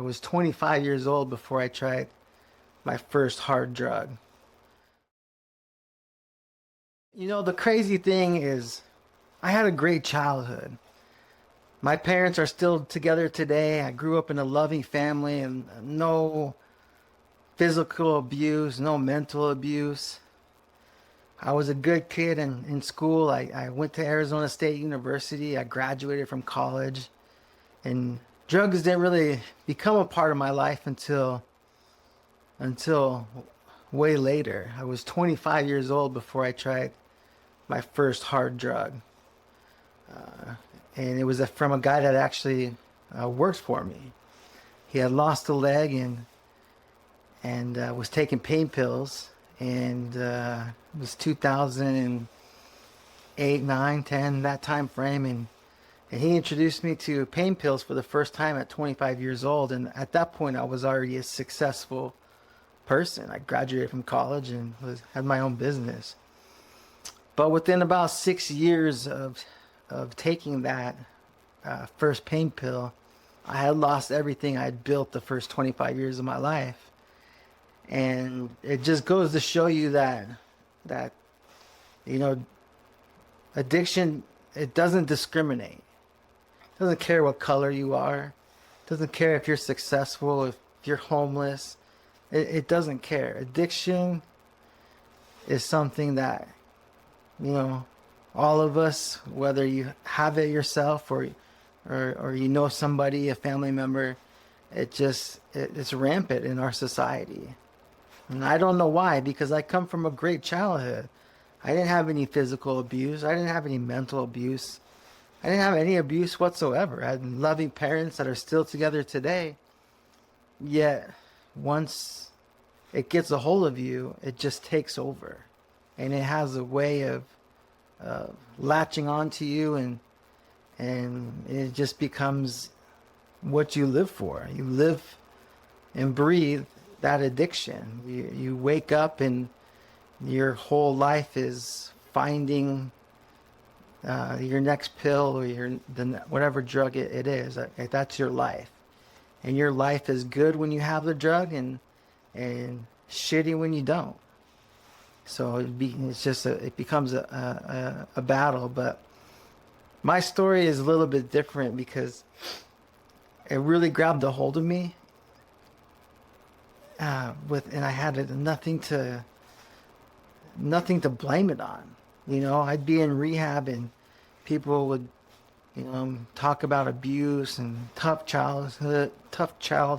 I was 25 years old before I tried my first hard drug. The crazy thing is, I had a great childhood. My parents are still together today. I grew up in a loving family and no physical abuse, no mental abuse. I was a good kid in school. I went to Arizona State University. I graduated from college, and drugs didn't really become a part of my life until way later. I was 25 years old before I tried my first hard drug. And it was from a guy that actually worked for me. He had lost a leg and was taking pain pills. And it was 2008, 9, 10, that time frame. And he introduced me to pain pills for the first time at 25 years old. And at that point, I was already a successful person. I graduated from college and had my own business. But within about 6 years of taking that first pain pill, I had lost everything I had built the first 25 years of my life. And it just goes to show you that you know addiction, it doesn't discriminate. It doesn't care what color you are. It doesn't care if you're successful, if you're homeless. It doesn't care. Addiction is something that, you know, all of us, whether you have it yourself or you know somebody, a family member, it's rampant in our society. And I don't know why, because I come from a great childhood. I didn't have any physical abuse. I didn't have any mental abuse. I didn't have any abuse whatsoever. I had loving parents that are still together today. Yet, once it gets a hold of you, it just takes over. And it has a way of latching onto you, and it just becomes what you live for. You live and breathe that addiction. You wake up and your whole life is finding your next pill or whatever drug it is. That's your life, and your life is good when you have the drug and shitty when you don't. So it becomes a battle. But my story is a little bit different because it really grabbed a hold of me. And I had nothing to blame it on. I'd be in rehab and people would, talk about abuse and tough childhood